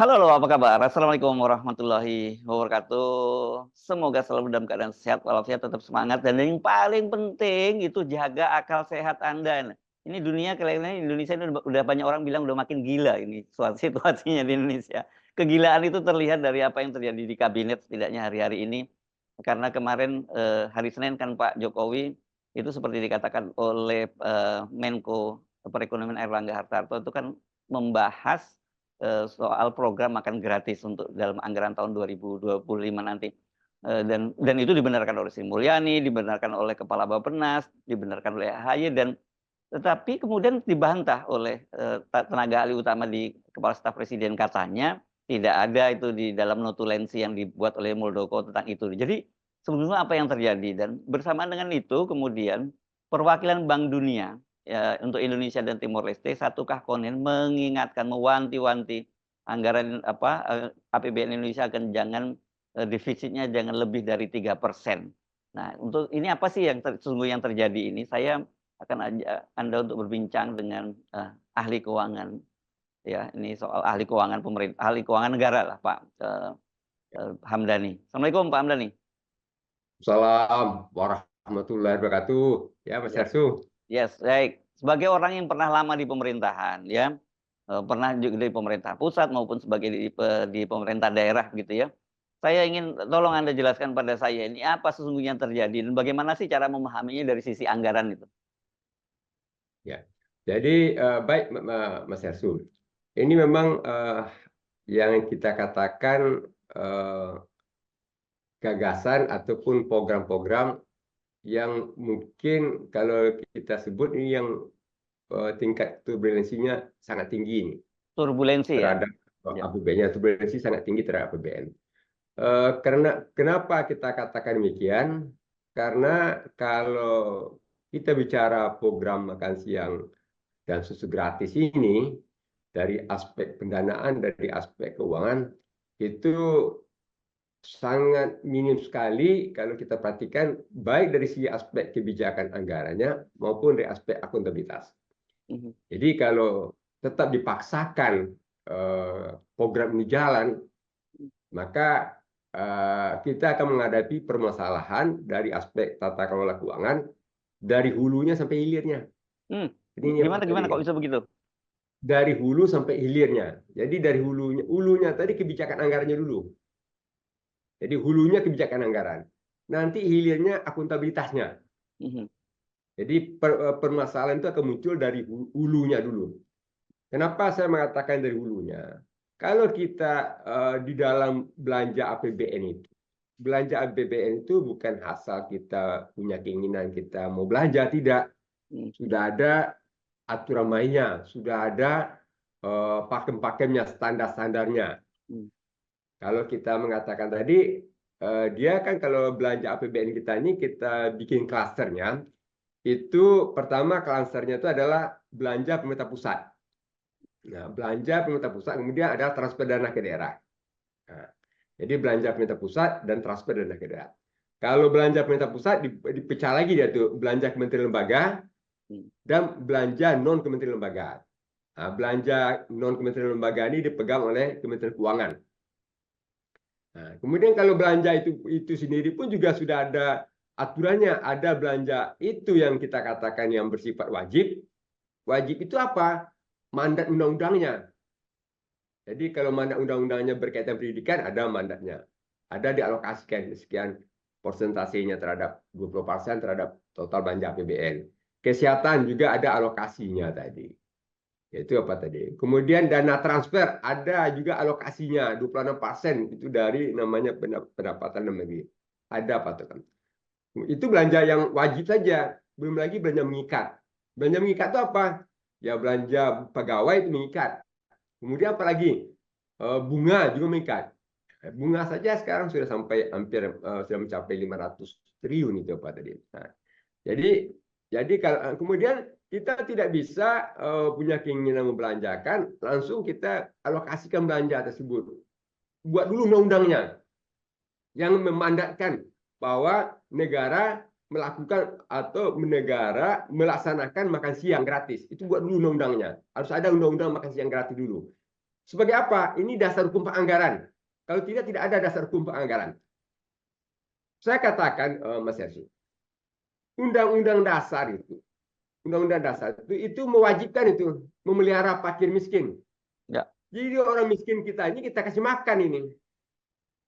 Halo, apa kabar? Assalamualaikum warahmatullahi wabarakatuh. Semoga selalu dalam keadaan sehat walafiat, tetap semangat, dan yang paling penting itu jaga akal sehat Anda. Nah, ini dunia kelihatannya Indonesia ini udah banyak orang bilang udah makin gila ini situasinya di Indonesia. Kegilaan itu terlihat dari apa yang terjadi di kabinet setidaknya hari-hari ini. Karena kemarin hari Senin kan Pak Jokowi itu seperti dikatakan oleh Menko Perekonomian Airlangga Hartarto itu kan membahas soal program makan gratis untuk dalam anggaran tahun 2025 nanti. Dan itu dibenarkan oleh Sri Mulyani, dibenarkan oleh Kepala Bappenas, dibenarkan oleh AHY, dan tetapi kemudian dibantah oleh tenaga ahli utama di Kepala Staf Presiden, katanya tidak ada itu di dalam notulensi yang dibuat oleh Muldoko tentang itu. Jadi sebetulnya apa yang terjadi, dan bersamaan dengan itu kemudian perwakilan Bank Dunia ya, untuk Indonesia dan Timor Leste, Satukah Konen mengingatkan, mewanti-wanti anggaran APBN Indonesia akan jangan defisitnya jangan lebih dari 3%. Nah, untuk ini apa sih yang sesungguhnya yang terjadi ini? Saya akan ajak Anda untuk berbincang dengan ahli keuangan, ya. Ini soal ahli keuangan pemerintah, ahli keuangan negara lah, Pak Hamdani. Assalamualaikum Pak Hamdani. Salam warahmatullahi wabarakatuh. Ya, Mas Yes, Yarsu. yes, baik. Sebagai orang yang pernah lama di pemerintahan, ya, pernah juga di pemerintah pusat maupun sebagai di pemerintah daerah, gitu ya. Saya ingin tolong Anda jelaskan pada saya ini apa sesungguhnya yang terjadi dan bagaimana sih cara memahaminya dari sisi anggaran itu. Ya, jadi baik Mas Yarsu. Ini memang yang kita katakan eh, gagasan ataupun program-program yang mungkin kalau kita sebut ini yang tingkat turbulensinya sangat tinggi ini Turbulensi ya. terhadap Ya. APBN. Turbulensi sangat tinggi terhadap APBN. Karena kenapa kita katakan demikian? Karena kalau kita bicara program makan siang dan susu gratis ini, dari aspek pendanaan, dari aspek keuangan, itu sangat minim sekali kalau kita perhatikan, baik dari segi aspek kebijakan anggarannya maupun dari aspek akuntabilitas. Mhm. Jadi kalau tetap dipaksakan program ini jalan, maka kita akan menghadapi permasalahan dari aspek tata kelola keuangan dari hulunya sampai hilirnya. Ini apa Gimana tadi? gimana kok bisa begitu? Dari hulu sampai hilirnya. Jadi dari hulunya tadi kebijakan anggarannya dulu. Jadi hulunya kebijakan anggaran. Nanti hilirnya akuntabilitasnya. Mhm. Jadi permasalahan itu akan muncul dari hulunya dulu. Kenapa saya mengatakan dari hulunya? Kalau kita di dalam belanja APBN itu, belanja APBN itu bukan asal kita punya keinginan kita mau belanja, tidak. Mhm. Sudah ada aturan mainnya, sudah ada pakem-pakemnya, standar-standarnya. Mhm. Kalau kita mengatakan tadi, dia kan kalau belanja APBN kita ini kita bikin klasternya, itu pertama klasternya itu adalah belanja pemerintah pusat. Nah, belanja pemerintah pusat kemudian ada transfer dana ke daerah. Nah, jadi belanja pemerintah pusat dan transfer dana ke daerah. Kalau belanja pemerintah pusat dipecah lagi dia tuh, belanja kementerian lembaga Mhm. dan belanja non kementerian lembaga. Nah, belanja non kementerian lembaga ini dipegang oleh Kementerian Keuangan. Nah, kemudian kalau belanja itu sendiri pun juga sudah ada aturannya, ada belanja itu yang kita katakan yang bersifat wajib. Wajib itu apa? Mandat undang-undangnya. Jadi kalau mandat undang-undangnya berkaitan pendidikan, ada mandatnya. Ada dialokasikan sekian persentasenya terhadap 20% terhadap total belanja APBN. Kesehatan juga ada alokasinya tadi. Itu apa tadi? Kemudian dana transfer ada juga alokasinya 26% itu dari namanya pendapatan dalam negeri. Ada patokan. Itu belanja yang wajib saja, belum lagi belanja mengikat. Belanja mengikat itu apa? Ya belanja pegawai itu mengikat. Kemudian apa lagi? Bunga juga mengikat. Bunga saja sekarang sudah sampai hampir sudah mencapai 500 triliun itu apa tadi. Nah, jadi kalau kemudian kita tidak bisa punya keinginan membelanjakan, langsung kita alokasikan belanja tersebut. Buat dulu undang-undangnya yang memandatkan bahwa negara melakukan atau negara melaksanakan makan siang gratis. Itu buat dulu undang-undangnya. Harus ada undang-undang makan siang gratis dulu. Sebagai apa? Ini dasar hukum penganggaran. Kalau tidak, tidak ada dasar hukum penganggaran. Saya katakan, Mas Yasin, Undang-Undang Dasar itu mewajibkan itu memelihara fakir miskin. Ya. Jadi orang miskin kita ini kita kasih makan ini.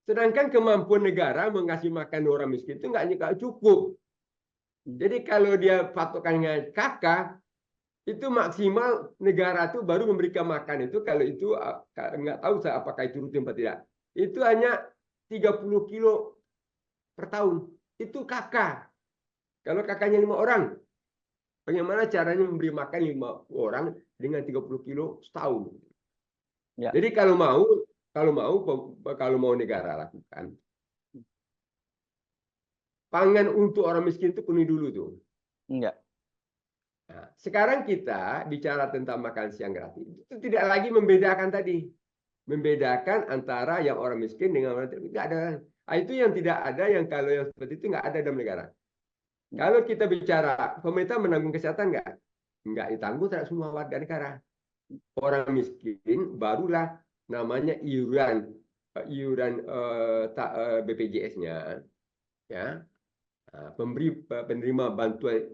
Sedangkan kemampuan negara mengasih makan orang miskin itu nggak cukup. Jadi kalau dia patokannya kakak, itu maksimal negara itu baru memberikan makan itu kalau itu nggak tahu saya apakah itu rutin atau tidak. Itu hanya 30 kilo per tahun. Itu kakak. Kalau kakaknya 5 orang, bagaimana caranya memberi makan 5 orang dengan 30 kilo setahun? Ya. Jadi kalau mau negara lakukan, pangan untuk orang miskin itu penuhi dulu tuh. Enggak. Nah, sekarang kita bicara tentang makan siang gratis. Itu tidak lagi membedakan tadi. Membedakan antara yang orang miskin dengan orang tidak ada. Nah, itu yang tidak ada, yang kalau yang seperti itu nggak ada dalam negara. Kalau kita bicara pemerintah menanggung kesehatan nggak ditanggung terhadap semua warga negara. Orang miskin barulah namanya iuran BPJS-nya, ya, penerima bantuan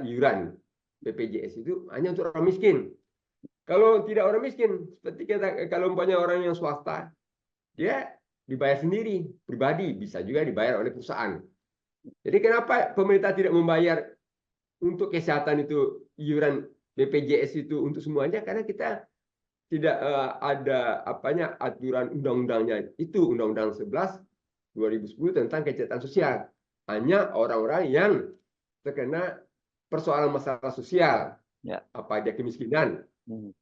iuran BPJS itu hanya untuk orang miskin. Kalau tidak orang miskin, seperti kalau umpamanya orang yang swasta, dia dibayar sendiri, pribadi, bisa juga dibayar oleh perusahaan. Jadi kenapa pemerintah tidak membayar untuk kesehatan itu iuran BPJS itu untuk semuanya? Karena kita tidak ada aturan undang-undangnya, itu Undang-Undang 11 2010 tentang kesejahteraan sosial. Hanya orang-orang yang terkena persoalan masalah sosial, Ya. apa dia kemiskinan,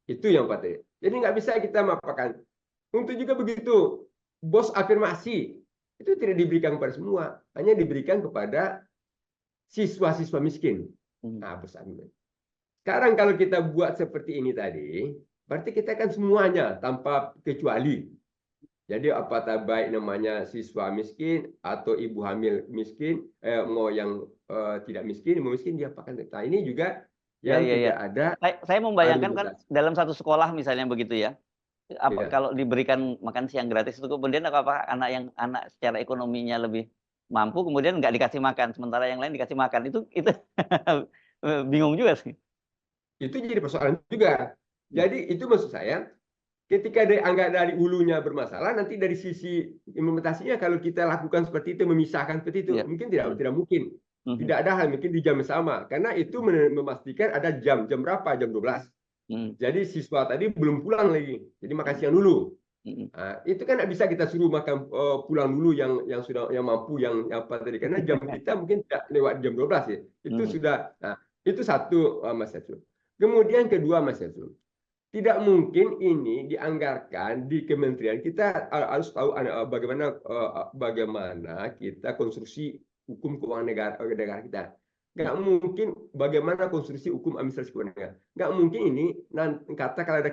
itu yang penting. Jadi nggak bisa kita mapakan. Untuk juga begitu, bos afirmasi itu tidak diberikan kepada semua, hanya diberikan kepada siswa-siswa miskin. Nah, sekarang kalau kita buat seperti ini tadi, berarti kita kan semuanya tanpa kecuali. Jadi apakah baik namanya siswa miskin atau ibu hamil miskin, mau yang tidak miskin, mau miskin dia apakan. Nah, ini juga yang tidak ada. Saya membayangkan kan dalam satu sekolah misalnya begitu ya. Kalau diberikan makan siang gratis itu kemudian apakah anak secara ekonominya lebih mampu kemudian nggak dikasih makan sementara yang lain dikasih makan itu bingung juga sih. Itu jadi persoalan juga. Jadi itu maksud saya, ketika dari hulunya bermasalah, nanti dari sisi implementasinya kalau kita lakukan seperti itu, memisahkan seperti itu, mungkin tidak mungkin. Tidak ada hal mungkin di jam yang sama, karena itu memastikan ada jam berapa, jam 12. Jadi siswa tadi belum pulang lagi, jadi makan siang dulu. Nah, itu kan tidak bisa kita suruh makan pulang dulu yang sudah yang mampu yang apa tadi, karena jam kita mungkin tidak lewat jam 12 ya. Itu sudah. Nah, itu satu, Mas Yasud. Kemudian kedua, Mas Yasud, tidak mungkin ini dianggarkan di kementerian. Kita harus tahu bagaimana kita konstruksi hukum keuangan negara kita. Nggak mungkin bagaimana konstruksi hukum administrasi keuangan negara. Nggak mungkin ini kata kalau ada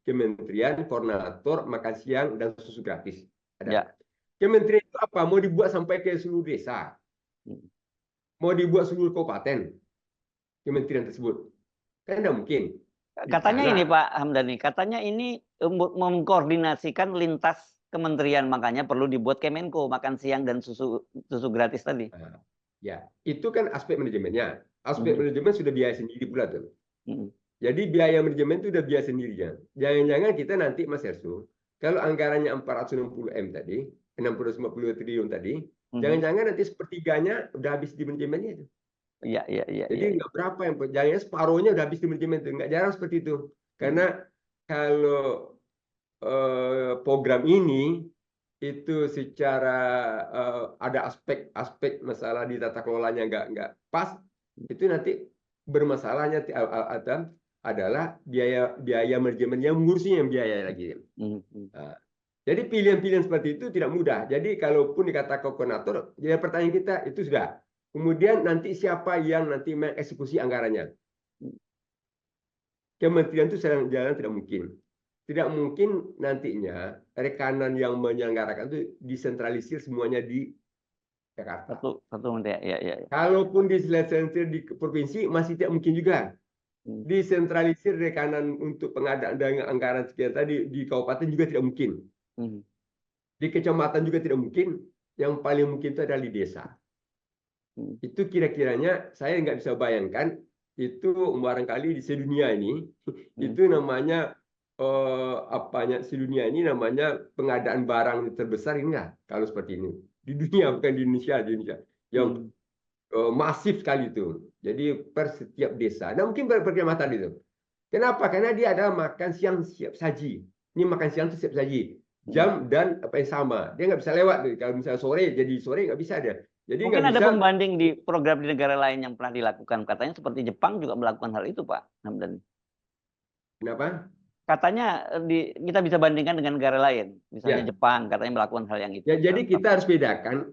kementerian koordinator makan siang dan susu gratis. Ada. Ya. Kementerian itu apa? Mau dibuat sampai ke seluruh desa? Mau dibuat seluruh kabupaten? Kementerian tersebut? Kan tidak mungkin. Katanya ini Pak Hamdani, katanya ini mengkoordinasikan lintas kementerian, makanya perlu dibuat Kemenko makan siang dan susu gratis tadi. Ya, itu kan aspek manajemennya. Aspek manajemen sudah biaya sendiri pula tuh. Jadi biaya manajemen itu sudah biaya sendirinya. Jangan-jangan kita nanti Mas Hersu, kalau anggarannya 460 M tadi, 650 triliun tadi, jangan-jangan nanti sepertiganya udah habis di manajemennya itu. Iya. Jadi nggak berapa yang jangan separuhnya udah habis di manajemen itu. Nggak jarang seperti itu. Karena kalau program ini itu secara ada aspek masalah di tata kelolanya nggak pas, itu nanti bermasalahnya adalah biaya manajemen yang mengurusinya yang biaya lagi. Nah, jadi pilihan-pilihan seperti itu tidak mudah. Jadi kalaupun dikatakan koordinator, jadi pertanyaan kita itu sudah. Kemudian nanti siapa yang nanti mengeksekusi anggarannya? Kementerian itu sedang jalan tidak mungkin. Tidak mungkin nantinya rekanan yang menyelenggarakan itu disentralisir semuanya di Jakarta. Satu menteri, ya. Kalaupun disentralisir di provinsi masih tidak mungkin juga. Desentralisir rekanan untuk pengadaan dengan anggaran sekian tadi di kabupaten juga tidak mungkin. Di kecamatan juga tidak mungkin. Yang paling mungkin itu adalah di desa. Itu kira-kiranya saya nggak bisa bayangkan itu barangkali di sedunia ini itu namanya sedunia ini namanya pengadaan barang terbesar ini nggak kalau seperti ini di dunia, bukan di Indonesia, yang masif sekali itu. Jadi per setiap desa. Nah mungkin berkecamatan itu. Kenapa? Karena dia adalah makan siang siap saji. Ini makan siang itu siap saji. Jam dan apa yang sama. Dia nggak bisa lewat. Kalau misalnya sore, jadi sore nggak bisa dia. Jadi Mungkin nggak ada bisa. pembanding di program di negara lain yang pernah dilakukan. Katanya seperti Jepang juga melakukan hal itu, Pak Hamdan. Kenapa? Katanya kita bisa bandingkan dengan negara lain. Misalnya Ya. Jepang katanya melakukan hal yang itu. Ya, jadi kita harus bedakan.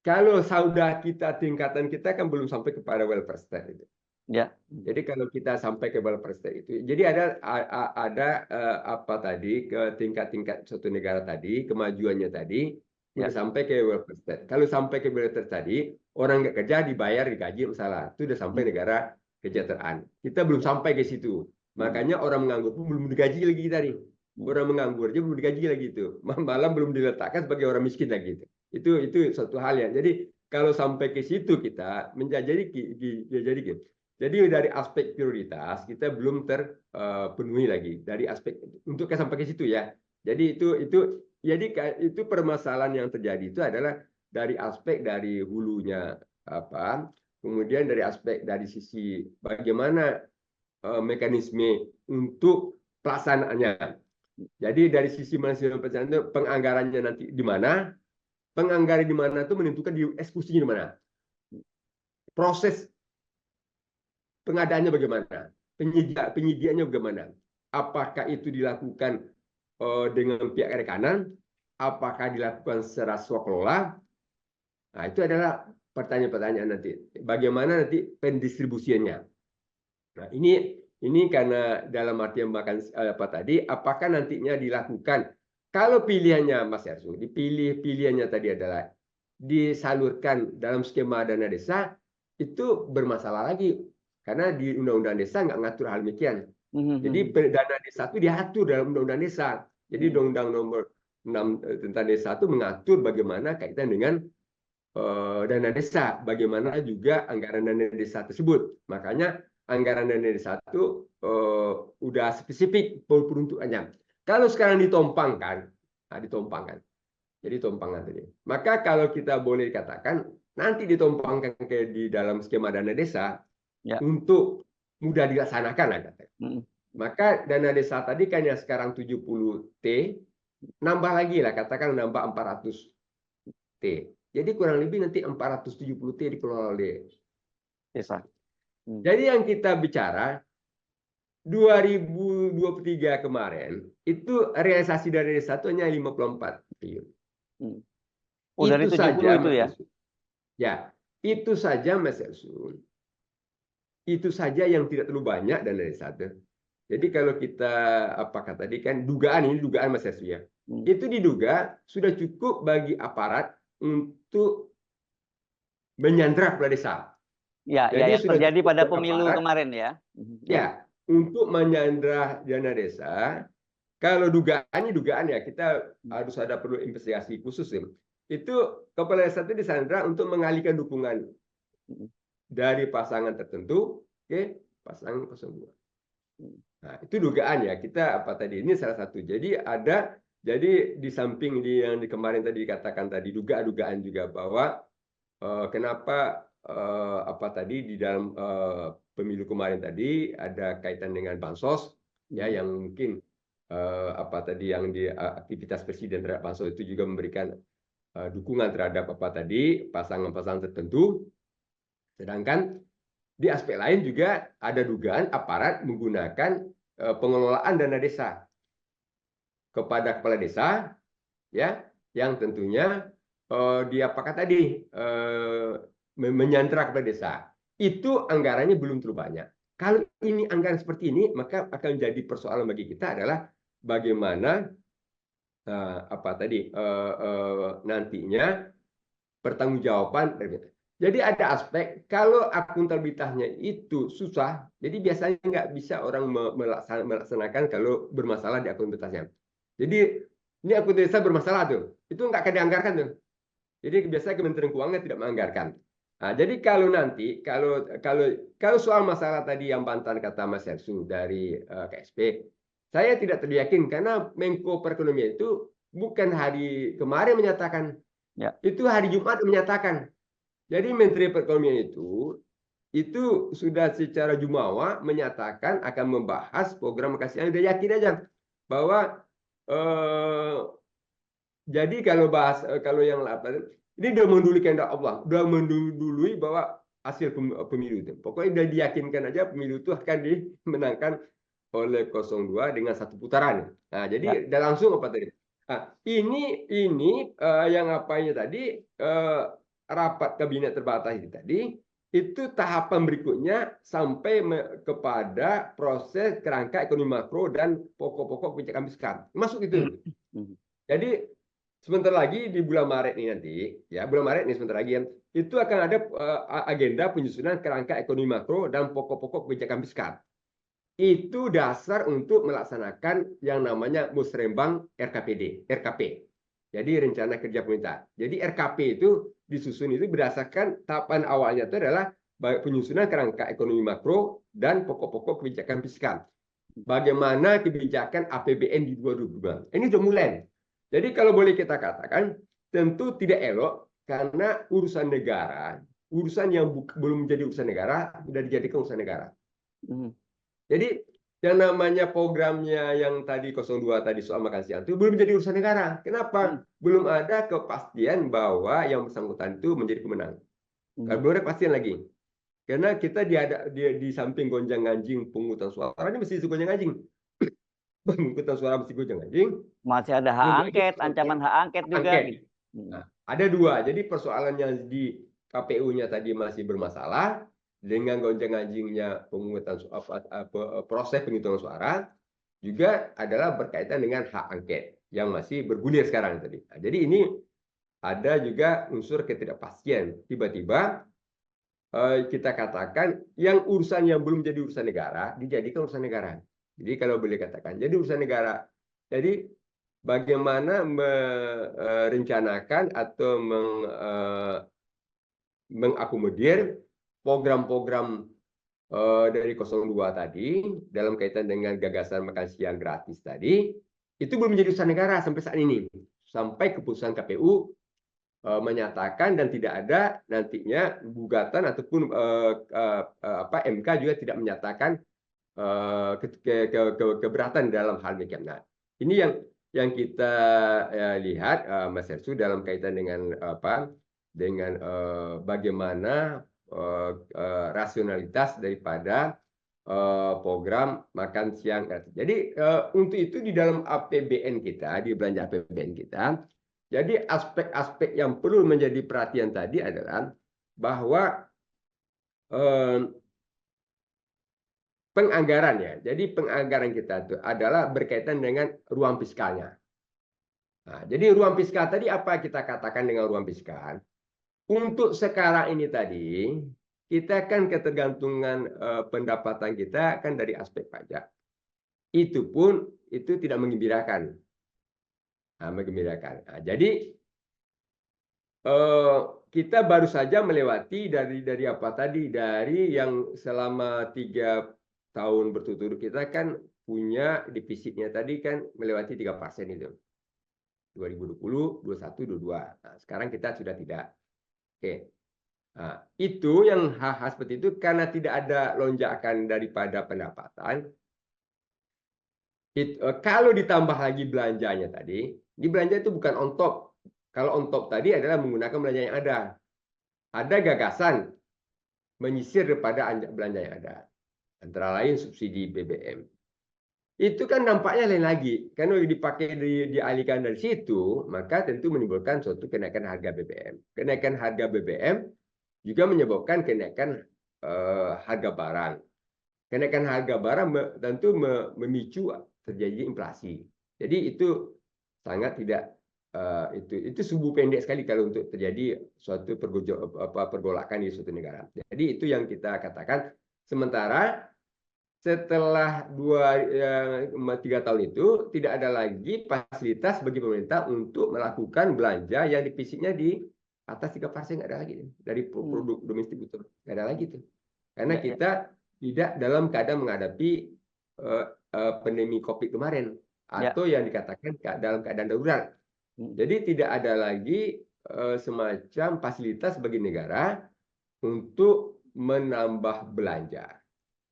Kalau sudah tingkatan kita kan belum sampai kepada welfare state itu. Ya. Jadi kalau kita sampai ke welfare state itu, jadi ada apa tadi ke tingkat-tingkat suatu negara tadi, kemajuannya tadi udah sampai ke welfare state. Kalau sampai ke welfare tadi, orang nggak kerja dibayar digaji masalah, itu udah sampai negara kesejahteraan. Kita belum sampai ke situ. Makanya orang menganggur pun belum digaji lagi tadi. Orang menganggur aja belum digaji lagi itu. Malam belum diletakkan sebagai orang miskin lagi itu. Itu suatu hal ya. Jadi kalau sampai ke situ kita menjadi gitu. Jadi dari aspek prioritas kita belum terpenuhi lagi dari aspek untuk sampai ke situ ya. Jadi itu permasalahan yang terjadi itu adalah dari aspek dari hulunya apa, kemudian dari aspek dari sisi bagaimana mekanisme untuk pelaksanaannya. Jadi dari sisi manajemen pelaksanaan itu penganggarannya nanti di mana, penganggaran di mana itu menentukan di eksekusinya di mana. Proses pengadaannya bagaimana, penyediaannya bagaimana, apakah itu dilakukan dengan pihak rekanan, apakah dilakukan secara swakelola. Nah, itu adalah pertanyaan-pertanyaan nanti. Bagaimana nanti pendistribusiannya. Nah, ini karena dalam artian makan apa tadi, apakah nantinya dilakukan kalau pilihannya Mas Ersu, pilihannya tadi adalah disalurkan dalam skema dana desa, itu bermasalah lagi. Karena di Undang-Undang Desa nggak ngatur hal demikian. Jadi dana desa itu diatur dalam Undang-Undang Desa. Jadi Undang-Undang Nomor 6 tentang Desa itu mengatur bagaimana kaitan dengan dana desa, bagaimana juga anggaran dana desa tersebut. Makanya anggaran dana desa itu udah spesifik peruntukannya. Kalau sekarang ditompangkan, jadi tompangan tadi. Maka kalau kita boleh katakan nanti ditompangkan ke di dalam skema dana desa untuk mudah dilaksanakan lah katakan. Maka dana desa tadi kan yang sekarang 70T, nambah lagi lah katakan nambah 400T. Jadi kurang lebih nanti 470T dikelola oleh desa. Jadi yang kita bicara 2023 kemarin itu realisasi dari desa itu hanya 54 triliun. Oh, dari 70 saja, itu ya? Ya, itu saja Mas Ersun. Itu saja yang tidak terlalu banyak dana desa itu. Jadi kalau kita apakah tadi kan dugaan Mas Ersun ya. Itu diduga sudah cukup bagi aparat untuk menyandra kepala desa. Ya, jadi yang sudah terjadi pada pemilu aparat, kemarin ya. Ya, untuk menyandra dana desa, kalau dugaan ya kita harus ada perlu investigasi khusus ya. Itu kepala desa itu disandra untuk mengalihkan dukungan dari pasangan tertentu ke pasangan 02. Nah, itu dugaan ya. Kita apa tadi ini salah satu. Jadi di samping yang kemarin tadi dikatakan tadi dugaan juga bahwa kenapa apa tadi di dalam pemilu kemarin tadi ada kaitan dengan bansos ya yang mungkin apa tadi yang di aktivitas presiden terhadap bansos itu juga memberikan dukungan terhadap apa tadi pasangan-pasangan tertentu. Sedangkan di aspek lain juga ada dugaan aparat menggunakan pengelolaan dana desa kepada kepala desa ya yang tentunya dia apakah tadi menyandra kepala desa. Itu anggarannya belum terlalu banyak. Kalau ini anggaran seperti ini, maka akan menjadi persoalan bagi kita adalah bagaimana apa tadi nantinya pertanggungjawaban Jadi ada aspek kalau akuntabilitasnya itu susah, jadi biasanya nggak bisa orang melaksanakan kalau bermasalah di akuntabilitasnya. Jadi ini akuntabilitas bermasalah tuh, itu nggak akan dianggarkan tuh. Jadi biasanya Kementerian Keuangan tidak menganggarkan. Nah, jadi kalau nanti kalau soal masalah tadi yang Bantan kata Mas Hersu dari KSP, saya tidak teryakin karena Menko Perekonomian itu bukan hari kemarin menyatakan, Ya. itu hari Jumat menyatakan. Jadi Menteri Perekonomian itu sudah secara jumawa menyatakan akan membahas program makan siang. Udah yakin aja bahwa jadi kalau yang apa ini udah mendului kehendak Allah, udah mendului bahwa hasil pemilu itu. Pokoknya udah diyakinkan aja pemilu itu akan dimenangkan oleh 02 dengan satu putaran. Nah, Ya. jadi udah langsung apa tadi? Nah, ini yang apanya tadi rapat kabinet terbatas itu tadi itu tahapan berikutnya sampai kepada proses kerangka ekonomi makro dan pokok-pokok kebijakan fiskal. Masuk itu. Jadi sebentar lagi di bulan Maret ini nanti, ya bulan Maret ini sebentar lagi itu akan ada agenda penyusunan kerangka ekonomi makro dan pokok-pokok kebijakan fiskal. Itu dasar untuk melaksanakan yang namanya musrembang RKP. Jadi rencana kerja pemerintah. Jadi RKP itu disusun itu berdasarkan tahapan awalnya itu adalah penyusunan kerangka ekonomi makro dan pokok-pokok kebijakan fiskal. Bagaimana kebijakan APBN di 2022. Ini sudah mulai. Jadi kalau boleh kita katakan, tentu tidak elok karena urusan negara, urusan yang belum menjadi urusan negara, sudah dijadikan urusan negara. Jadi yang namanya programnya yang tadi 02 tadi soal makan siang itu belum menjadi urusan negara. Kenapa? Belum ada kepastian bahwa yang bersangkutan itu menjadi pemenang. Belum ada kepastian lagi. Karena kita di samping gonjang-ganjing pungutan suara ini mesti gonjang-ganjing. Pungutan suara mesti gonjang-ganjing. Masih ada hak angket, ancaman hak angket juga. Angket. Nah, ada dua. Jadi persoalannya di KPU-nya tadi masih bermasalah dengan gonjang-ganjingnya pemungutan proses penghitungan suara juga adalah berkaitan dengan hak angket yang masih bergulir sekarang tadi. Nah, jadi ini ada juga unsur ketidakpastian. Tiba-tiba kita katakan yang urusan yang belum jadi urusan negara dijadikan urusan negara. Jadi kalau boleh katakan jadi urusan negara. Jadi bagaimana merencanakan atau mengakomodir program-program dari 02 tadi dalam kaitan dengan gagasan makan siang gratis tadi itu belum menjadi urusan negara sampai saat ini. Sampai keputusan KPU menyatakan dan tidak ada nantinya gugatan ataupun MK juga tidak menyatakan keberatan dalam hal demikian. Nah, ini yang kita lihat Mas Hersu dalam kaitan dengan bagaimana rasionalitas daripada program makan siang gratis. Jadi untuk itu di dalam APBN kita, di belanja APBN kita, jadi aspek-aspek yang perlu menjadi perhatian tadi adalah bahwa penganggaran ya. Jadi penganggaran kita itu adalah berkaitan dengan ruang fiskalnya. Nah, jadi ruang fiskal tadi apa kita katakan dengan ruang fiskal? Untuk sekarang ini tadi kita kan ketergantungan pendapatan kita kan dari aspek pajak. Itu pun itu tidak menggembirakan. Nah, Nah, jadi kita baru saja melewati dari apa tadi dari yang selama 3 tahun berturut-turut kita kan punya defisitnya tadi kan melewati 3% itu 2020, 21, 22. Nah, sekarang kita sudah tidak. Oke. Nah, itu yang hal-hal seperti itu karena tidak ada lonjakan daripada pendapatan. Kalau ditambah lagi belanjanya tadi, di belanja itu bukan on top. Kalau on top tadi adalah menggunakan belanja yang ada. Ada gagasan menyisir daripada belanja yang ada. Antara lain subsidi BBM. Itu kan nampaknya lain lagi. Karena dipakai dialihkan dari situ, maka tentu menimbulkan suatu kenaikan harga BBM. Kenaikan harga BBM juga menyebabkan kenaikan harga barang. Kenaikan harga barang tentu memicu terjadi inflasi. Jadi itu sangat tidak itu sumbu pendek sekali kalau untuk terjadi suatu pergolakan di suatu negara. Jadi itu yang kita katakan. Sementara setelah 3 tahun itu tidak ada lagi fasilitas bagi pemerintah untuk melakukan belanja yang fisiknya di atas 3%, nggak ada lagi dari produk domestik bruto, nggak ada lagi tuh. Karena kita tidak dalam keadaan menghadapi pandemi COVID kemarin atau yang dikatakan dalam keadaan darurat. Jadi tidak ada lagi semacam fasilitas bagi negara untuk menambah belanja.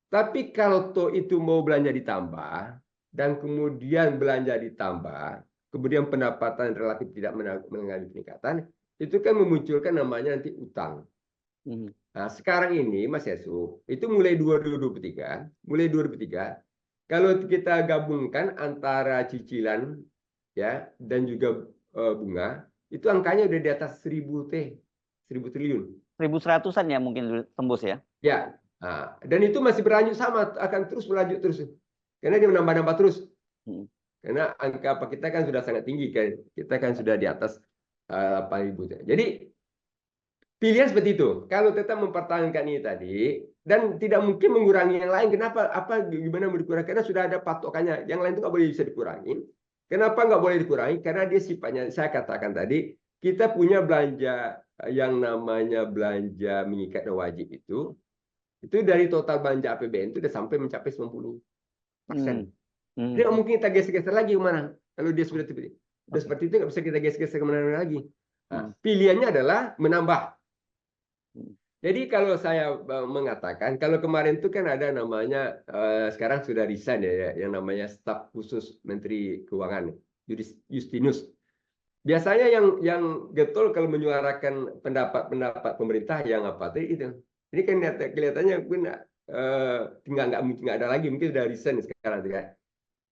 Tapi kalau toh itu mau belanja ditambah dan kemudian belanja ditambah, kemudian pendapatan relatif tidak mengalami peningkatan, itu kan memunculkan namanya nanti utang. Nah, sekarang ini Mas Yesu, itu mulai 2023, kalau kita gabungkan antara cicilan ya dan juga bunga, itu angkanya udah di atas 1000 triliun. 1100-an ya mungkin tembus ya. Ya. Nah, dan itu masih berlanjut sama, akan terus berlanjut terus. Karena dia menambah-nambah terus. Karena angka kita kan sudah sangat tinggi kan. Kita kan sudah di atas 8.000. Jadi pilihan seperti itu. Kalau tetap mempertahankan ini tadi dan tidak mungkin mengurangi yang lain. Kenapa? Gimana mau dikurangi? Karena sudah ada patokannya. Yang lain itu nggak boleh bisa dikurangi. Kenapa nggak boleh dikurangi? Karena dia sifatnya, saya katakan tadi, kita punya belanja yang namanya belanja mengikat dan wajib itu dari total belanja APBN itu sudah sampai mencapai 90%. Jadi nggak mungkin kita geser-geser lagi kemana. Kalau dia sudah seperti itu, nggak bisa kita geser-geser kemana-mana lagi. Nah, pilihannya adalah menambah. Jadi kalau saya mengatakan, kalau kemarin itu kan ada namanya, sekarang sudah resign ya, yang namanya staf khusus Menteri Keuangan, Justinus. Biasanya yang getol kalau menyuarakan pendapat pemerintah yang apa tadi itu. Ini kan kelihatannya tinggal nggak ada lagi, mungkin sudah resign sekarang kan.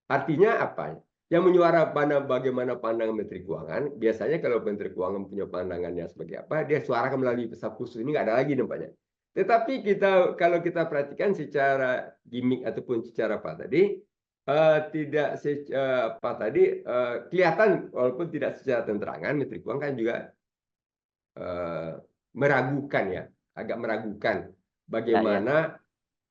Artinya apa? Yang menyuarakan bagaimana pandangan Menteri Keuangan, biasanya kalau Menteri Keuangan punya pandangannya sebagai apa, dia suarakan melalui staf khusus, ini nggak ada lagi nampaknya. Tetapi kalau kita perhatikan secara gimmick ataupun secara apa tadi, tidak kelihatan walaupun tidak secara terang-terangan, Menteri Keuangan kan juga meragukan ya, agak meragukan bagaimana.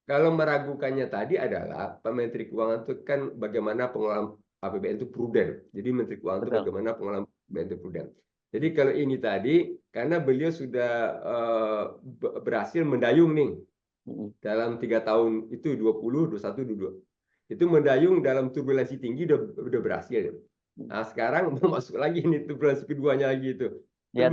Kalau meragukannya tadi adalah Pak Menteri Keuangan itu kan bagaimana pengelolaan APBN itu prudent. Jadi Menteri Keuangan itu bagaimana pengelolaan APBN itu prudent. Jadi kalau ini tadi karena beliau sudah berhasil mendayung nih dalam 3 tahun itu 20, 21, 22. Itu mendayung dalam turbulensi tinggi udah berhasil. Nah sekarang mau masuk lagi ini turbulensi keduanya lagi itu. Ya,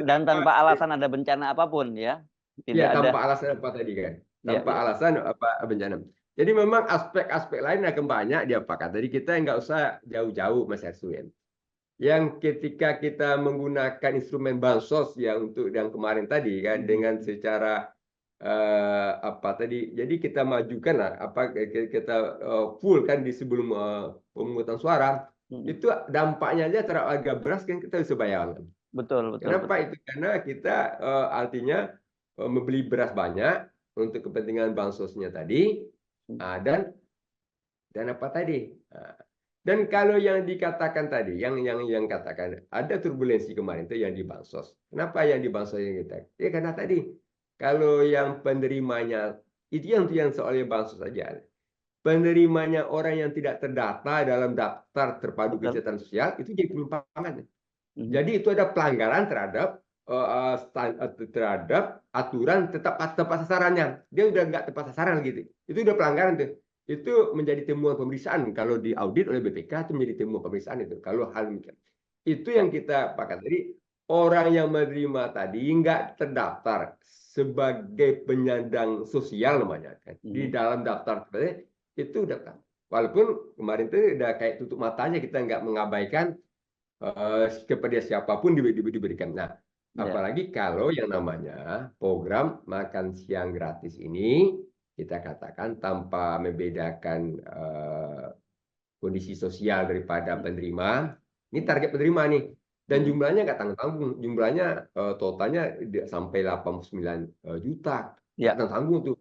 dan tanpa alasan ada bencana apapun ya. Ya, tanpa alasan apa tadi kan? Tanpa alasan apa bencana. Jadi memang aspek-aspek lain akan banyak diapakan. Jadi kita nggak usah jauh-jauh Mas Ersuin. Yang ketika kita menggunakan instrumen bansos ya untuk yang kemarin tadi kan dengan secara jadi kita majukan lah kita full kan di sebelum pemungutan suara itu dampaknya aja terhadap harga beras kan kita bisa bayangkan. Betul. Kenapa itu? Karena kita artinya membeli beras banyak untuk kepentingan bansosnya tadi, dan apa tadi? Dan kalau yang dikatakan tadi, yang katakan ada turbulensi kemarin itu yang di bansos. Kenapa yang di bansos yang kita? Ya karena tadi kalau yang penerimanya itu yang soalnya bansos saja. Penerimanya orang yang tidak terdata dalam daftar terpadu kesejahteraan sosial itu jadi penyimpangan. Jadi itu ada pelanggaran terhadap aturan tepat sasarannya. Dia udah nggak tepat sasaran gitu. Itu udah pelanggaran tuh. Itu menjadi temuan pemeriksaan. Kalau diaudit oleh BPK itu menjadi temuan pemeriksaan itu. Kalau hal demikian. Itu yang kita pakai tadi. Orang yang menerima tadi nggak terdaftar sebagai penyandang sosial namanya kan. Di dalam daftar seperti itu udah kan. Walaupun kemarin itu udah kayak tutup matanya, kita nggak mengabaikan kepada siapapun diberikan. Nah, apalagi kalau yang namanya program makan siang gratis ini kita katakan tanpa membedakan kondisi sosial daripada penerima. Ini target penerima nih. Dan jumlahnya nggak tanggung-tanggung. Jumlahnya totalnya sampai 89 juta. Nggak tanggung-tanggung tuh.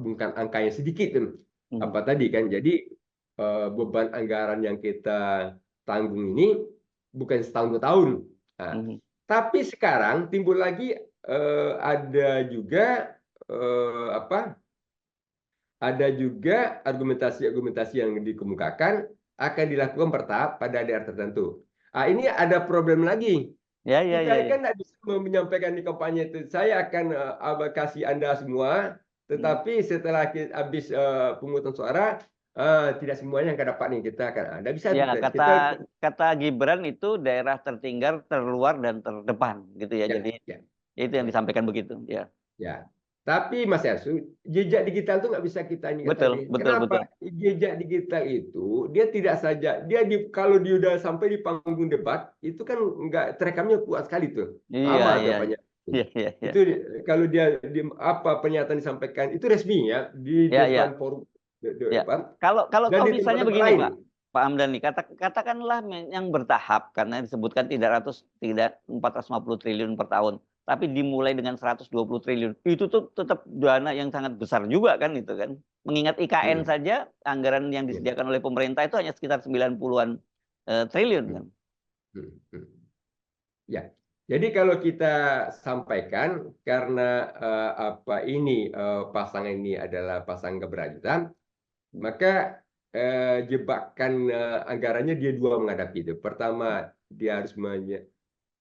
Bukan angka yang sedikit tuh. Apa tadi kan. Jadi beban anggaran yang kita tanggung ini bukan setahun 2 tahun. Nah, Mhm. tapi sekarang timbul lagi ada juga ada juga argumentasi-argumentasi yang dikemukakan akan dilakukan bertahap pada daerah tertentu. Ini ada problem lagi. Ya, ya, ya, Kita ya. kan tidak bisa menyampaikan di kampanye itu. Saya akan kasih Anda semua, tetapi setelah habis pemungutan suara, tidak semuanya akan dapat nih. Kita akan Anda bisa Ya, kita kata Gibran itu daerah tertinggal, terluar, dan terdepan, gitu ya. ya, Jadi ya, itu yang ya. disampaikan begitu. Ya, Ya, tapi Mas Yasu, jejak digital itu nggak bisa kita ini betul, tadi. betul, betul. Kenapa? Jejak digital itu dia tidak saja kalau dia udah sampai di panggung debat itu kan nggak terekamnya kuat sekali tuh, Iya, lama tuh iya, apanya. iya, iya, iya. Itu kalau dia apa pernyataan disampaikan itu resmi ya di Ya, ya, depan forum ya. depan Kalau kalau dan kalau di misalnya tempat-tempat begini, lain. Pak Hamdani, katakanlah yang bertahap karena disebutkan 450 triliun per tahun, tapi dimulai dengan 120 triliun. Itu tuh tetap dana yang sangat besar juga kan itu kan. Mengingat IKN Hmm, saja anggaran yang ya, disediakan oleh pemerintah itu hanya sekitar 90-an triliun hmm, kan. hmm, hmm. Ya, jadi kalau kita sampaikan karena pasangan ini adalah pasangan keberlanjutan, maka jebakan anggarannya dia dua menghadapi itu. Pertama, dia harus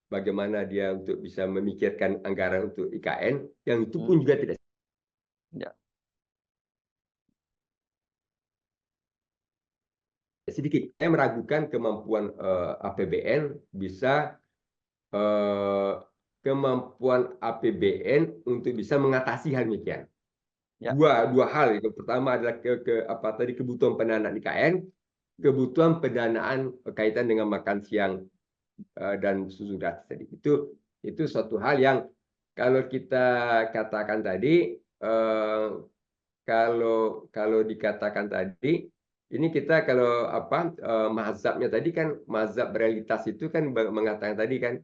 bagaimana dia untuk bisa memikirkan anggaran untuk IKN, yang itu Hmm, pun juga tidak ya. sedikit. Saya meragukan kemampuan APBN bisa eh, kemampuan APBN untuk bisa mengatasi hal demikian. Ya. Dua hal itu. Pertama adalah kebutuhan pendanaan IKN, kebutuhan pendanaan kaitan dengan makan siang dan susu gratis tadi. Itu suatu hal yang kalau kita katakan tadi kalau dikatakan tadi ini kita kalau mazhabnya tadi kan mazhab realitas itu kan mengatakan tadi kan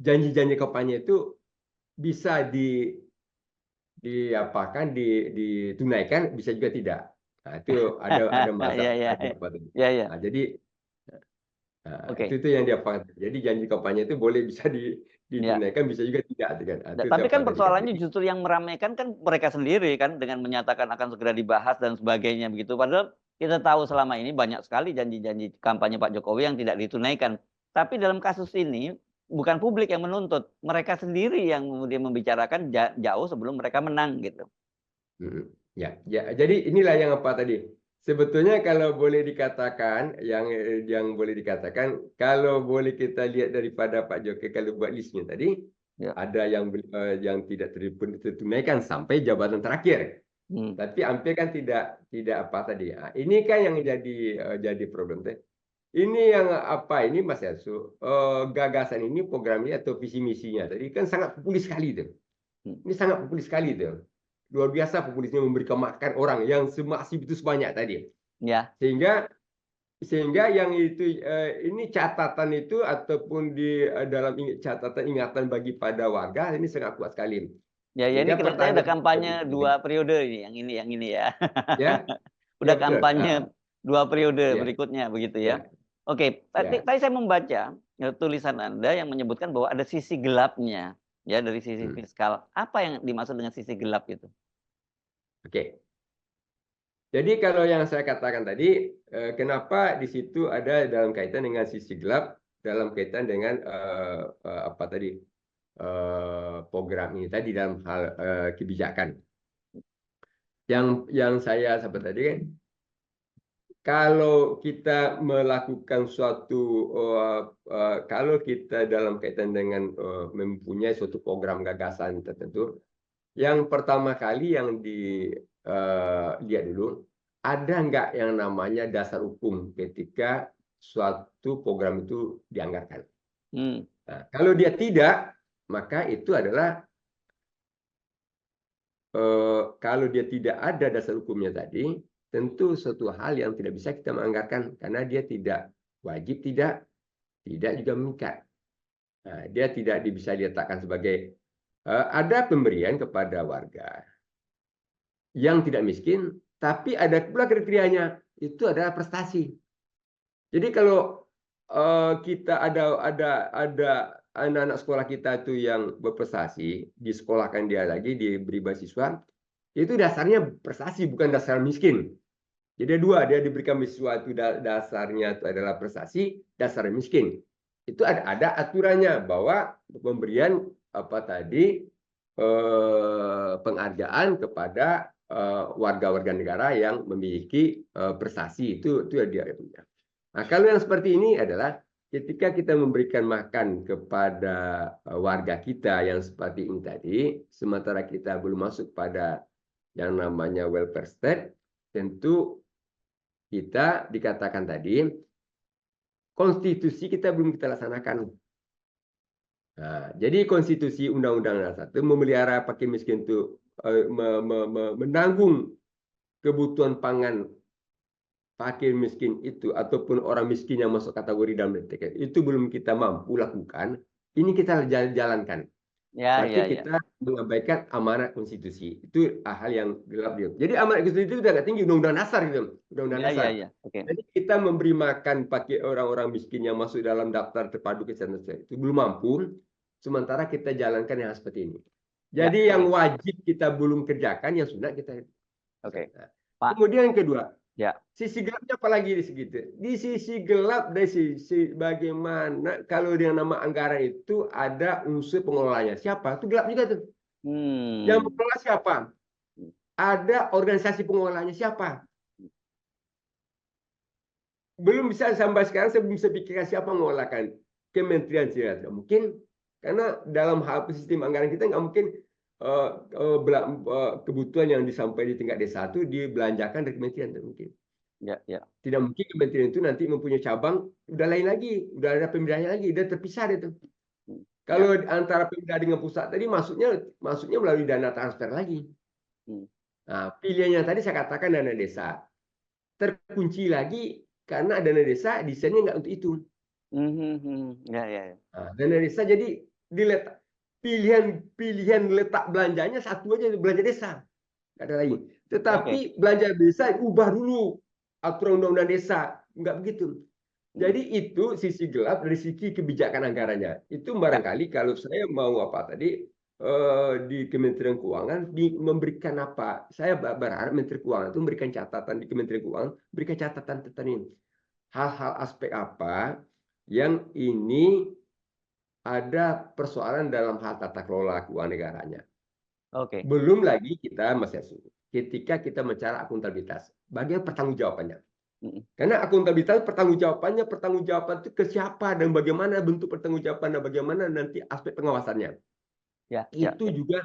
janji-janji kampanye itu bisa ditunaikan, bisa juga tidak. Nah, itu ada mazhab Ya, ya, tadi apa tadi. ya, ya. Nah, jadi Oke. itu yang dia pakai. Jadi janji kampanye itu boleh bisa Ya. ditunaikan, bisa juga tidak kan. Nah, itu Tapi apa kan tadi kan. persoalannya Jadi justru yang meramaikan kan mereka sendiri kan dengan menyatakan akan segera dibahas dan sebagainya begitu. Padahal kita tahu selama ini banyak sekali janji-janji kampanye Pak Jokowi yang tidak ditunaikan. Tapi dalam kasus ini bukan publik yang menuntut, mereka sendiri yang kemudian membicarakan jauh sebelum mereka menang gitu. Ya, jadi inilah yang apa tadi. Sebetulnya kalau boleh dikatakan, yang boleh dikatakan, kalau boleh kita lihat daripada Pak Jokowi kalau buat listnya tadi, Ya. ada yang tidak tertunaikan sampai jabatan terakhir. Hmm. Tapi hampir kan tidak apa tadi. Ini kan yang jadi problem teh. Ini yang apa ini Mas Yasu, gagasan ini program ini atau visi misinya tadi kan sangat populis sekali tuh. Hmm. Ini sangat populis sekali tuh. Luar biasa populisnya memberikan makan orang yang semasif itu sebanyak tadi. Ya. Sehingga yang itu ini catatan itu ataupun di dalam catatan ingatan bagi pada warga ini sangat kuat sekali. Ya, ya, ini Sehingga kelihatannya udah pertanyaan kampanye 2 periode ini, yang ini ya. ya, ya Udah betul. kampanye 2 periode Ya, berikutnya begitu ya. ya, Oke, tadi ya. tadi saya membaca tulisan Anda yang menyebutkan bahwa ada sisi gelapnya ya dari sisi Hmm. fiskal. Apa yang dimaksud dengan sisi gelap itu? Oke. Jadi kalau yang saya katakan tadi, kenapa di situ ada dalam kaitan dengan sisi gelap, dalam kaitan dengan apa tadi program ini tadi dalam hal kebijakan. Yang saya sampaikan tadi kan, kalau kita melakukan kalau kita dalam kaitan dengan mempunyai suatu program gagasan tertentu, yang pertama kali yang dilihat dulu, ada nggak yang namanya dasar hukum ketika suatu program itu dianggarkan. Hmm. Nah, kalau dia tidak, maka itu adalah kalau dia tidak ada dasar hukumnya tadi, tentu suatu hal yang tidak bisa kita menganggarkan karena dia tidak wajib, tidak juga mengikat. Nah, dia tidak bisa diletakkan sebagai ada pemberian kepada warga yang tidak miskin, tapi ada pula kriterianya, itu adalah prestasi. Jadi kalau kita ada anak-anak sekolah kita tuh yang berprestasi, disekolahkan dia lagi, diberi beasiswa, itu dasarnya prestasi bukan dasar miskin. Jadi dua, dia diberikan beasiswa itu dasarnya itu adalah prestasi, dasarnya miskin. Itu ada aturannya bahwa pemberian apa tadi penghargaan kepada warga-warga negara yang memiliki prestasi itu dia punya. Nah, kalau yang seperti ini adalah ketika kita memberikan makan kepada warga kita yang seperti ini tadi, sementara kita belum masuk pada yang namanya welfare state, tentu kita dikatakan tadi konstitusi kita belum kita laksanakan. Nah, jadi konstitusi Undang-Undang Dasar 1 memelihara fakir miskin itu menanggung kebutuhan pangan fakir miskin itu ataupun orang miskin yang masuk kategori dalam DTK itu belum kita mampu lakukan, ini kita jalankan. Ya, Berarti ya, ya. kita mengabaikan amanat konstitusi. Itu hal yang gelap dia. Jadi amanat konstitusi itu udah nggak tinggi, undang-undang dasar gitu. Undang-undang Ya, ya, dasar. ya. Oke. Jadi kita memberi makan pakai orang-orang miskin yang masuk dalam daftar terpadu kesehatan sosial itu belum mampu, sementara kita jalankan yang seperti ini. Ya, Jadi yang oke. wajib kita belum kerjakan, yang sudah kita. Oke. Nah, Pak, kemudian yang kedua, ya. sisi gelapnya apalagi di segitu. Di sisi gelap dari sisi bagaimana kalau yang nama anggaran itu ada unsur pengelolanya. Siapa? Itu gelap juga tuh. Yang Hmm. mengelola siapa? Ada organisasi pengelolanya siapa? Belum bisa sampai sekarang saya belum bisa pikirkan siapa mengelolakan kementerian sih. Mungkin karena dalam hal sistem anggaran kita nggak mungkin kebutuhan yang disampaikan di tingkat desa itu dibelanjakan dari kementerian mungkin. Ya, ya. Tidak mungkin kementerian itu nanti mempunyai cabang, udah lain lagi, udah ada pemindahnya lagi, udah terpisah itu. Kalau Ya. antara pemindah dengan pusat tadi masuknya melalui dana transfer lagi. Nah, pilihannya tadi saya katakan dana desa. Terkunci lagi karena dana desa desainnya nggak untuk itu. Ya, ya, ya. Nah, dana desa jadi diletak pilihan letak belanjanya satu aja, belanja desa. Nggak ada lagi. Tetapi Oke. belanja desa ubah dulu aturan undang-undang desa. Nggak begitu. Jadi itu sisi gelap dari sisi kebijakan anggarannya. Itu Ya. barangkali kalau saya mau apa tadi di Kementerian Keuangan memberikan apa? Saya berharap Menteri Keuangan itu memberikan catatan di Kementerian Keuangan, berikan catatan tentang ini. Hal-hal aspek apa yang ini ada persoalan dalam hal tata kelola keuangan negaranya. Oke. Belum lagi kita Mas Yasu, ketika kita mencari akuntabilitas, bagaimana pertanggungjawabannya? Karena akuntabilitas pertanggungjawaban itu ke siapa dan bagaimana bentuk pertanggungjawaban dan bagaimana nanti aspek pengawasannya. Ya, ya, Itu ya. juga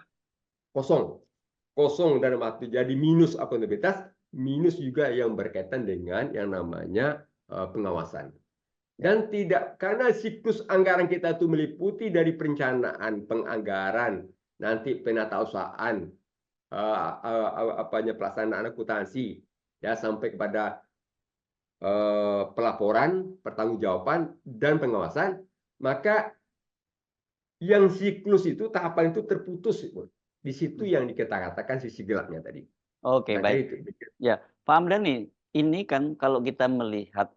kosong dalam arti jadi minus akuntabilitas, minus juga yang berkaitan dengan yang namanya pengawasan. Dan tidak karena siklus anggaran kita itu meliputi dari perencanaan, penganggaran, nanti penatausahaan, pelaksanaan akuntansi, ya sampai kepada pelaporan, pertanggungjawaban, dan pengawasan, maka yang siklus itu tahapan itu terputus. Di situ yang kita katakan sisi gelapnya tadi. Oke, baik. Itu. Ya, Pak Hamdani, ini kan kalau kita melihat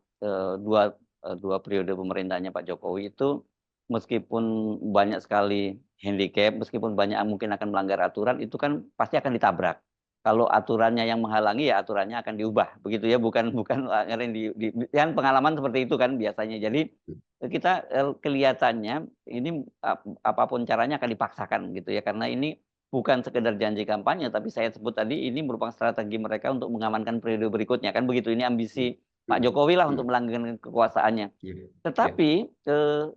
dua periode pemerintahnya Pak Jokowi itu meskipun banyak sekali handicap, meskipun banyak mungkin akan melanggar aturan, itu kan pasti akan ditabrak. Kalau aturannya yang menghalangi, ya aturannya akan diubah, begitu ya, bukan anggaran yang pengalaman seperti itu kan biasanya. Jadi kita kelihatannya ini apapun caranya akan dipaksakan gitu ya, karena ini bukan sekedar janji kampanye, tapi saya sebut tadi ini merupakan strategi mereka untuk mengamankan periode berikutnya kan begitu. Ini ambisi Pak Jokowi lah untuk melanggengkan kekuasaannya. Tetapi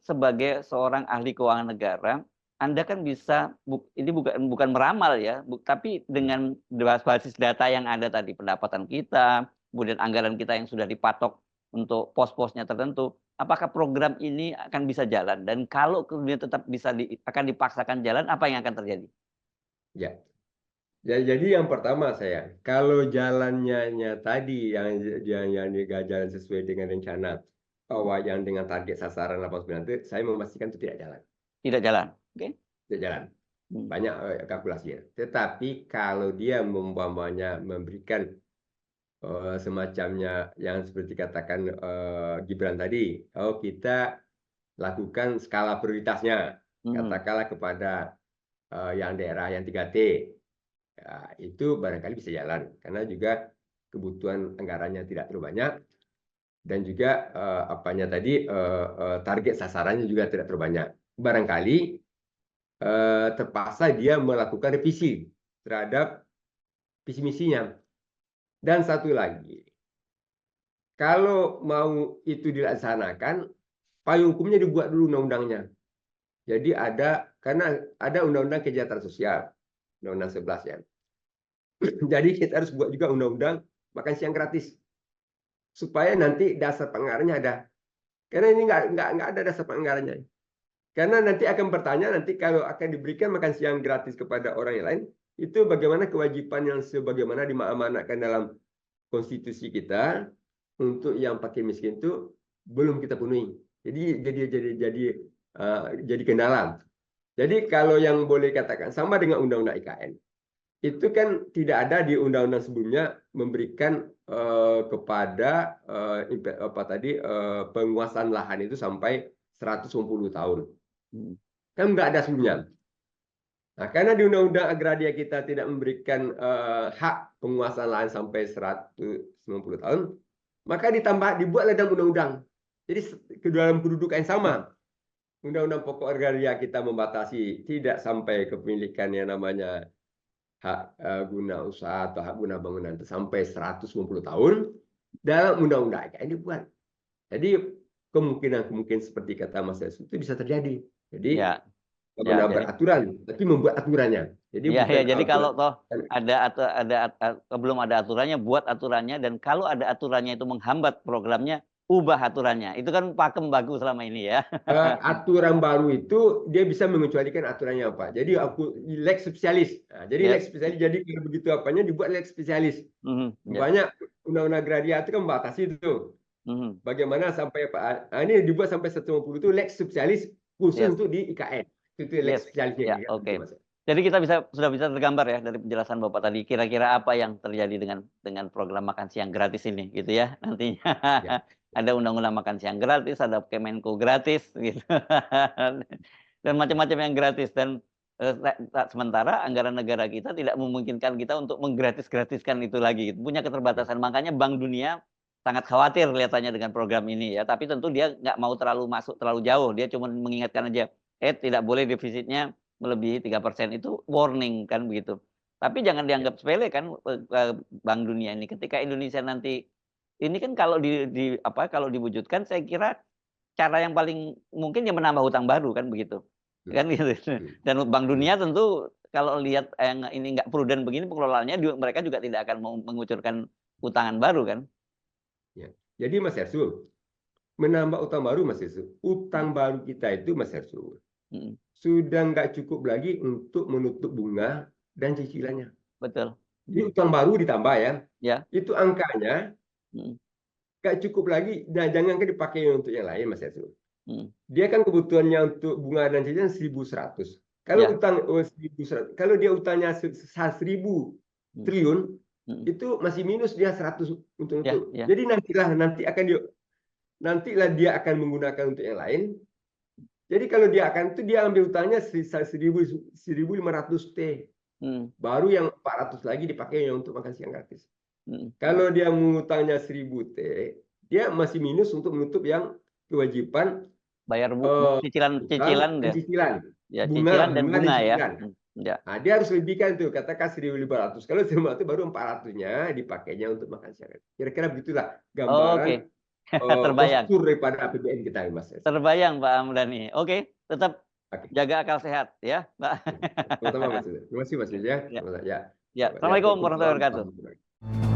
sebagai seorang ahli keuangan negara, Anda kan bisa ini bukan meramal ya, tapi dengan basis data yang ada tadi, pendapatan kita, kemudian anggaran kita yang sudah dipatok untuk pos-posnya tertentu, apakah program ini akan bisa jalan? Dan kalau kemudian tetap bisa akan dipaksakan jalan, apa yang akan terjadi? Ya. Ya, jadi yang pertama kalau jalannya tadi yang jalan sesuai dengan rencana bahwa yang dengan target sasaran 89 itu saya memastikan itu tidak jalan. Tidak jalan. Oke. Tidak jalan. Banyak kalkulasinya. Tetapi kalau dia memberikan semacamnya yang seperti katakan Gibran tadi, kita lakukan skala prioritasnya, katakanlah kepada yang daerah yang 3T, ya, itu barangkali bisa jalan karena juga kebutuhan anggarannya tidak terlalu banyak dan juga target sasarannya juga tidak terlalu banyak. Barangkali terpaksa dia melakukan revisi terhadap visi misinya. Dan satu lagi, kalau mau itu dilaksanakan, payung hukumnya dibuat dulu undang-undangnya. Jadi karena ada undang-undang kesejahteraan sosial, undang-undang 11 ya. Jadi kita harus buat juga undang-undang makan siang gratis supaya nanti dasar penganggarannya ada. Karena ini nggak ada dasar penganggarannya. Karena nanti akan bertanya nanti kalau akan diberikan makan siang gratis kepada orang yang lain, itu bagaimana kewajiban yang sebagaimana diamanatkan dalam konstitusi kita untuk yang fakir miskin itu belum kita penuhi. Jadi kendala. Jadi kalau yang boleh katakan sama dengan undang-undang IKN, itu kan tidak ada di undang-undang sebelumnya memberikan kepada penguasaan lahan itu sampai 150 tahun. Kan nggak ada sebelumnya. Nah, karena di undang-undang agraria kita tidak memberikan hak penguasaan lahan sampai 150 tahun, maka dibuatlah dalam undang-undang. Jadi ke dalam kedudukan yang sama. Undang-undang pokok agraria kita membatasi tidak sampai kepemilikan yang namanya hak guna usaha atau hak guna bangunan itu sampai 150 tahun dalam undang-undang ini dibuat. Jadi kemungkinan seperti kata Mas Yesus itu bisa terjadi. Jadi benar beraturan, tapi membuat aturannya. Jadi jadi kalau toh belum ada aturannya, buat aturannya, dan kalau ada aturannya itu menghambat programnya, ubah aturannya. Itu kan pakem bagus selama ini ya. Aturan baru itu dia bisa mengecualikan aturannya apa. Jadi lex spesialis. Nah, jadi lex spesialis, jadi kalau begitu apanya dibuat lex spesialis. Banyak undang-undang agraria itu kan membatasi itu. Bagaimana sampai ini dibuat sampai 150 itu lex spesialis khusus untuk di IKN. Itu lex spesialisnya. Oke. Jadi kita sudah bisa tergambar ya dari penjelasan Bapak tadi, kira-kira apa yang terjadi dengan program makan siang gratis ini gitu ya nantinya. Ada undang-undang makan siang gratis, ada Kemenko gratis gitu. Dan macam-macam yang gratis, dan sementara anggaran negara kita tidak memungkinkan kita untuk menggratis-gratiskan itu lagi. Punya keterbatasan. Makanya Bank Dunia sangat khawatir kelihatannya dengan program ini ya, tapi tentu dia nggak mau masuk terlalu jauh. Dia cuma mengingatkan aja, tidak boleh defisitnya melebihi 3%, itu warning kan begitu. Tapi jangan dianggap sepele kan Bank Dunia ini. Ketika Indonesia nanti ini kan kalau kalau diwujudkan, saya kira cara yang paling mungkin ya menambah hutang baru kan begitu. Kan gitu. Dan Bank Dunia tentu kalau lihat yang ini nggak prudent begini pengelolaannya, mereka juga tidak akan mau mengucurkan utangan baru kan. Ya. Jadi Mas Hersul, menambah utang baru Mas Hersul, utang baru kita itu Mas Hersul sudah nggak cukup lagi untuk menutup bunga dan cicilannya. Betul. Jadi utang baru ditambah ya. Itu angkanya nggak cukup lagi. Nah, jangan dipakai untuk yang lain Mas Hersul. Dia kan kebutuhannya untuk bunga dan cicilan 1.100. Kalau utang 1.100, kalau dia utangnya 1.000 triliun, itu masih minus dia 100 untuk nutup. Jadi nantilah dia akan menggunakan untuk yang lain. Jadi kalau dia ambil utangnya 1.500 T. Baru yang 400 lagi dipakai untuk makan siang gratis. Kalau dia mengutangnya 1.000 T, dia masih minus untuk menutup yang kewajiban bayar cicilan ya, bunga dan bunga ya. Nah, dia harus lebihkan tuh, katakan 1.500. Kalau 1.500 baru 400-nya dipakainya untuk makan siang gratis. Kira-kira begitulah gambaran. Terbayang. Postur daripada APBN kita, Mas. Terbayang Pak Hamdani. Oke, tetap jaga akal sehat ya, Pak. Terima kasih Mas. Terima kasih Mas ya. Assalamualaikum warahmatullahi wabarakatuh.